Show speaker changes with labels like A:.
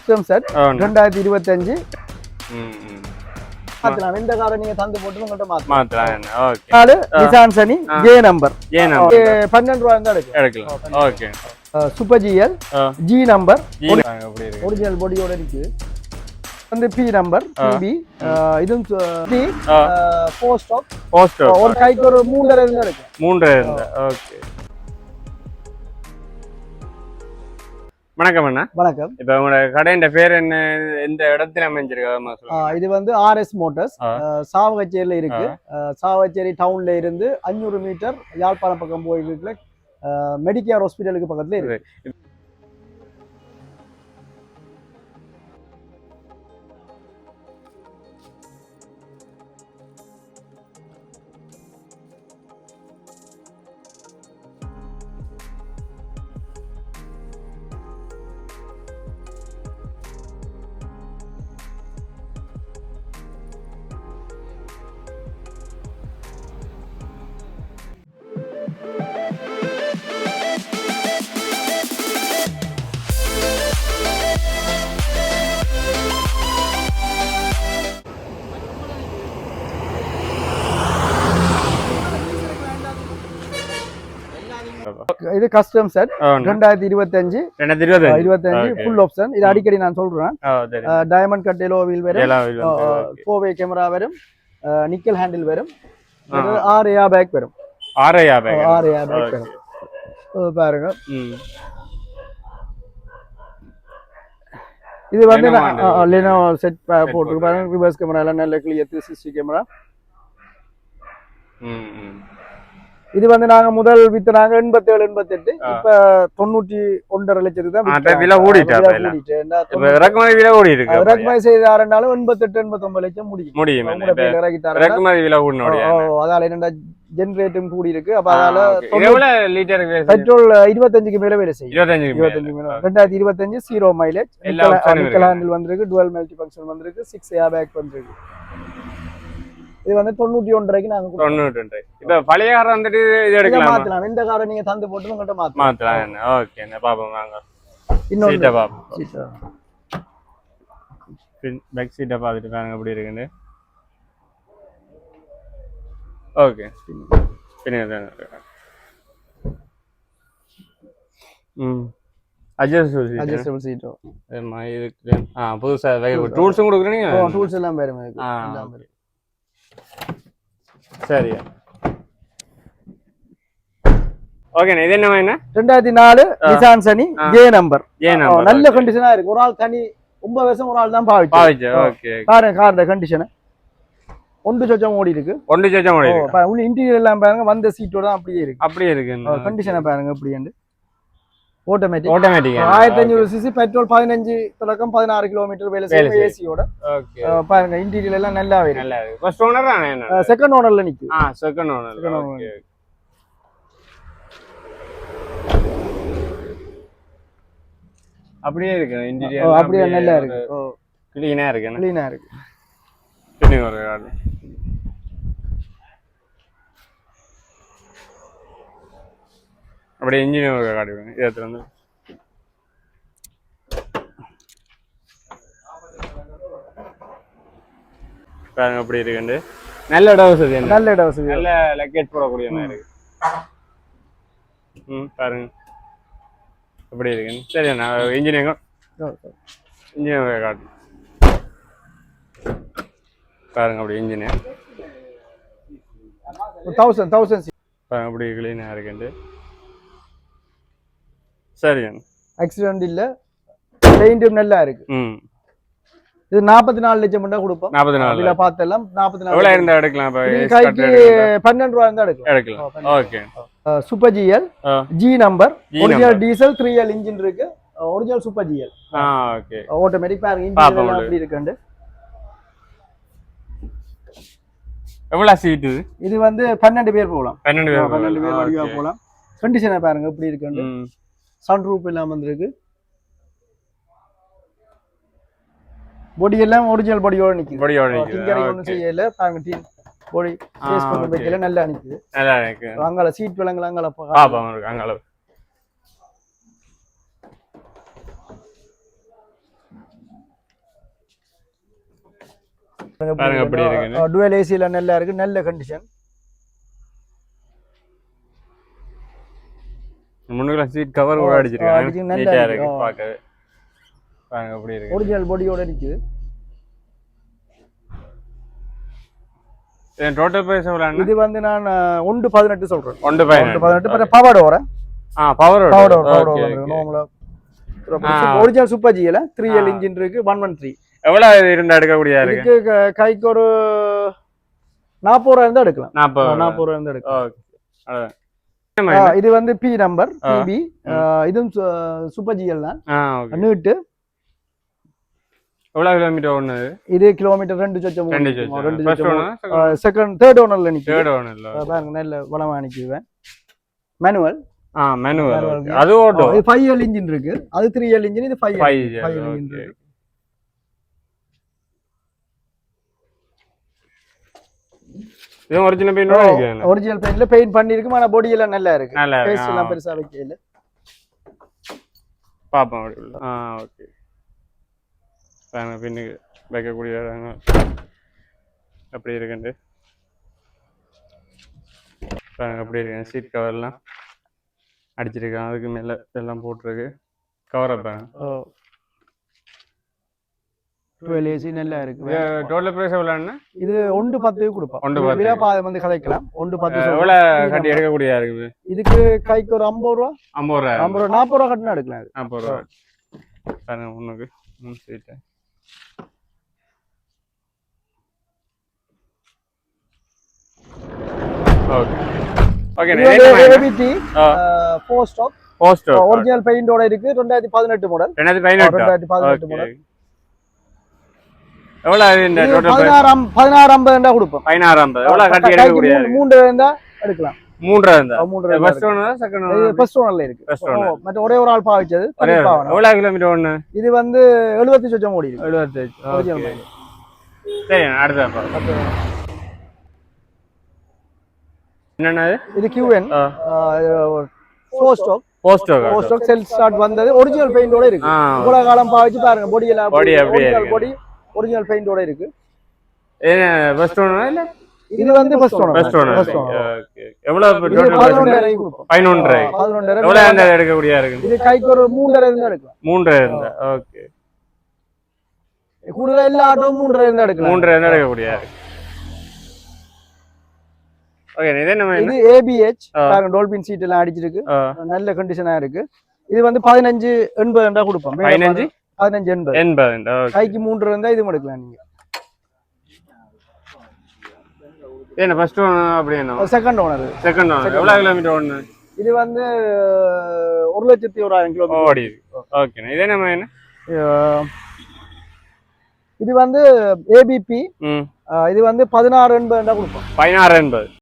A: Custom set 2025 மாத்தலாம். இந்த காரை நீங்க தந்து போட்டு உங்கள்ட்ட மாத்தலாம். ஓகே. 4 நிசான் சனி ஜே நம்பர் 12 ரூபாய் இருந்தா எடுக்கலாம். Okay. Super GL G number original பாடியோட இருக்கு. வந்து பி நம்பர் பி இதுவும் பி 4 ஸ்டாக் ஒரு கைக்கு ஒரு 3.5 இருந்தா இருக்கு. 3.5 இருந்தா. ஓகே.
B: வணக்கம் அண்ணா.
A: வணக்கம்.
B: இப்ப உங்களோட கடையின் பேர் என்ன, எந்த இடத்துல அமைஞ்சிருக்கு?
A: இது வந்து ஆர்எஸ் மோட்டார்ஸ் சாவகச்சேரியில இருக்கு. சாவகச்சேரி டவுன்ல இருந்து 500 மீட்டர் யாழ்ப்பாணம் பக்கம் போயிருக்குல மெடிக்கேர் ஹாஸ்பிட்டலுக்கு பக்கத்துல இருக்கு. இது கஸ்டம் செட் 2025 ஃபுல் ஆப்ஷன். இது அடிக்கடி நான் சொல்றேன். டயமண்ட் கட் எலோ வீல் வரும், 4-வே கேமரா வரும், நிக்கல் ஹேண்டில் வரும், 6 ஏர் பேக் வரும்.
B: 6 ஏர் பேக்
A: வரும். பாருங்க, இது வந்து லெனோ செட் போட்டு பாருங்க. ரிவர்ஸ் கேமரா எல்லாம் நல்ல கிளியர் 360 கேமரா. இது வந்து நாங்க முதல் வித்துனாங்க 87 88, இப்ப 91.5 லட்சத்துக்கு தான்
B: விலை ஓடிட்டு. இறக்குமதி விலை ஓடி இருக்கு.
A: இறக்குமதி செய்தாருனாலும் 88 89 லட்சம் முடியும்.
B: இறக்குமதி விலை ஓடினோட
A: அதால என்னடா ஜெனரேட்டும் கூடி இருக்கு. அப்ப அதால
B: எவ்வளவு லிட்டர்
A: பெட்ரோல் 25க்கு மேல வேலை செய்யும். 25 மேல 2025 0 மைலேஜ், நிக்கல் ஹேண்டில் வந்திருக்கு, டுவல் மல்டி ஃபங்க்ஷன் வந்திருக்கு, 6 ஏர் பேக் வந்திருக்கு. இது வந்து 91.5க்கு நாங்க
B: 91. இப்ப பழைய கார் வந்துட்டு இது எடுக்கலாம்,
A: மாத்தலாம். இந்த காரை நீங்க தந்து போட்டு உங்கள்ட்ட
B: மாத்தலாம். ஓகே, பாப்போம் வாங்க. இன்னொரு சீட்டை பாப்போம். பேக் சீட்டை பார்த்துட்டு பாருங்க எப்படி இருக்குன்னு. ஓகே,
A: அட்ஜஸ்டபிள் சீட்டோ
B: இருக்கு. புதுசா டூல்ஸும் கொடுக்குறீங்க?
A: டூல்ஸ் எல்லாம் பேருமே.
B: சரி, ஓகே. இது என்ன வேணும்?
A: 2004 நிசான் சனி ஜே நம்பர். நல்ல கண்டிஷனா இருக்கு. ஒரு ஆள் தனி 9 வருஷம் ஒரு ஆள் தான் பாவிச்சு.
B: ஓகே,
A: பாருங்க காரோட கண்டிஷன். ஒன்று சொச்சம் ஓடி இருக்கு. உள்ள இன்டீரியர் எல்லாம் பாருங்க, வந்த சீட்டோட அப்படியே இருக்கு. கண்டிஷனை பாருங்க எப்படி. ஆட்டோமேட்டிக் 1500 சிசி பெட்ரோல், 15 தொடக்கம் 16 கிலோமீட்டர் வேலை செய்யும் ஏசியோட. பாருங்க இன்டீரியர் எல்லாம் நல்லாவே இருக்கு.
B: ஃபர்ஸ்ட் ஓனர் தானே?
A: செகண்ட் ஓனர்ல நிக்கு.
B: Second owner. ஓகே, அப்படியே இருக்கு இன்டீரியர்.
A: அப்படியே நல்லா இருக்கு.
B: க்ளீனா இருக்கு. ஒரு கார் அப்படியே இன்ஜின் ஒரு காட்டுவேன். இடத்துல வந்து பாருங்க அப்படி இருக்கு. நல்ல இட வசதி, நல்ல லக்கேஜ் போடக்கூடிய மாதிரி இருக்கு. பாருங்க அப்படி இருக்கு. சரி, நான் இன்ஜினியர் காட்டு பாருங்க. அப்படி இன்ஜினியர்
A: 1000
B: பாருங்க அப்படி கிளீனா இருக்கு. சரி,
A: ஆக்சிடென்ட் இல்ல, பெயிண்டும் நல்லா இருக்கு. இது 44 லட்சம் மட்டும் கொடுப்போம். 44 பார்த்தெல்லாம் 44
B: எவ்வளவு இருந்தா எடுக்கலாம்?
A: கைக்கு 12 ரூபாய் இருந்தா எடுக்கலாம்.
B: Okay.
A: Super GL G number, original diesel 3L engine இருக்கு. Original super GL.
B: Okay,
A: automatic. பாருங்க இன்ஜின் எல்லாம் அப்படி இருக்கு.
B: எவ்வளவு சீட்
A: இது வந்து 12 பேர் போலாம்.
B: 12 பேர்
A: வழியா போலாம். கண்டிஷனை பாருங்க எப்படி இருக்கு. சன் ரூப் எல்லாம் வந்திருக்கு. பாடி எல்லாம் ஒரிஜினல் பாடியோட நிக்குது. ஒண்ணும் செய்யல. பாருங்க பாடி டேஸ்ட் பண்ண வைக்கல, நல்லா நிக்குது. அங்கால சீட் விலங்கல அங்கால
B: பாருங்க எப்படி இருக்கு.
A: டுவல் ஏசில நல்லா இருக்கு, நல்ல கண்டிஷன்.
B: முன்னுக்குள்ள சீட் கவர் கூட அடிச்சிருக்காங்க, நீட்டா இருக்கு பார்க்கவே. பாருங்க எப்படி இருக்கு.
A: ஒரிஜினல் பாடியோட இருக்குது.
B: டோட்டல் பிரைஸ் எவ்வளவு?
A: இது வந்து நான் 1.18 சொல்றேன்.
B: 1.18
A: பவர் ஓர.
B: Power
A: original super GL 3L engine இருக்கு, 113.
B: எவ்வளவு இருந்தா எடுக்கக்கூடியதா இருக்கு?
A: இதுக்கு கைக்கு ஒரு 40 ரூபாய் இருந்தா எடுக்கலாம். 40 ரூபாய் இருந்தா எடுக்கலாம். இது வந்து பி நம்பர் பிபி. இதுவும் சூப்பர் ஜிஎல் தான். நீட்டு
B: எவ்வளவு கிலோமீட்டர் ஓடுனது?
A: இது கிலோமீட்டர் 2 செகண்ட் தேர்ட் ஓனர்ல பாருங்க, நல்ல வளமா நிக்குவேன். மேனுவல்.
B: மேனுவல். அது ஓட்டோ.
A: இது 5L இன்ஜின் இருக்கு, அது 3L இன்ஜின், இது 5L இன்ஜின் இருக்கு.
B: இது ஒரிஜினல் பெயிண்ட் இருக்கு.
A: ஒரிஜினல் பெயிண்ட்ல பெயிண்ட் பண்ணிருக்கு, ஆனா பாடி எல்லாம் நல்லா இருக்கு. பேஸ் எல்லாம் பெருசா வைக்கல.
B: பாப்போம். ஓகே. பாருங்க பின்னுக்கு வைக்கக்கூடிய அப்படி இருக்குண்டு. பாருங்க அப்படி இருக்கு. சீட் கவர்லாம் அடிச்சிருக்கான், அதுக்கு மேல எல்லாம் போட்டிருக்கு. கவரை பாருங்க.
A: 12 ஏசி நல்லா இருக்கு.
B: டோட்டல் பிரைஸ் எவ்வளவுன்னா?
A: இது 1.10 கொடுப்போம். 1.10 பாதி வந்து கலைக்கலாம். 1.10
B: எவ்வளவு கட்டி எடுக்கக்கூடியதா இருக்குது?
A: இதுக்கு கைக்கு ஒரு 50 ரூபா.
B: 50 ரூபா.
A: 40 ரூபா கட்டினா எடுக்கலாம்.
B: 40 ரூபா. பாருங்க முன்னுக்கு seat. Okay. Okay.
A: ABT 4 stock. Original பெயிண்டோட இருக்கு. 2018 மாடல். 2018 மாடல்.
B: எவ்வளவு இந்த டோட்டல்
A: 1650 கொடுப்போம்.
B: 1650. எவ்வளவு கட்டி எடுக்கக்கூடிய?
A: 3 இருந்தா எடுக்கலாம்.
B: 3 இருந்தா. First owner second owner?
A: First ஓனர்ல இருக்கு. மற்ற ஒரே ஒரு ஆள் பாவிச்சது.
B: எவ்வளவு கிலோமீட்டர் ஓடுன?
A: இது வந்து 75 லட்சம் ஓடி இருக்கு.
B: 75. சரி, அடுத்து என்னன்னா இது
A: QN 4 ஸ்டாக். 4 ஸ்டாக் செல் ஸ்டார்ட் வந்தது. ஒரிஜினல் பெயிண்டோட இருக்கு. இவ்வளவு காலம் பாவிச்சு பாருங்க, பாடி எல்லாம் ஒரிஜினல் பெயிண்டோட இருக்கு.
B: என்ன ஃபர்ஸ்ட் ஓனர் இல்ல?
A: இது வந்து ஃபர்ஸ்ட் ஓனர்.
B: ஓகே. எவ்வளவு டோட்டல் 11.5 கொடுப்போம். 11.5. எவ்வளவு அந்த எடுக்கக்கூடியதா இருக்கு?
A: இது கைக்கு ஒரு 3.5 இருந்தா எடுக்கலாம்.
B: 3.5 இருந்தா. ஓகே.
A: கூடுதலா எல்லா ஆட்டோவும் 3.5 இருந்தா எடுக்கலாம்.
B: 3.5 இருந்தா எடுக்கக்கூடியதா இருக்கு. ஓகே. இது
A: ABH பாருங்க, டால்பின் சீட் எல்லாம் அடிச்சிருக்கு, நல்ல கண்டிஷனா இருக்கு. இது வந்து 15.80 என்றா கொடுப்போம். 15.80. கைக்கு 3 இருந்தா இது எடுக்கலாம் நீங்க.
B: என்ன ஃபர்ஸ்ட் ஓனர் அப்படி என்ன?
A: Second owner.
B: எவ்வளவு கிலோமீட்டர் ஓடுன?
A: இது வந்து 1,01,000 கிலோமீட்டர்
B: ஓடி. ஓகே. இது என்ன?
A: இது வந்து ABP. இது வந்து 16.80 கொடுப்போம்.
B: 16.80.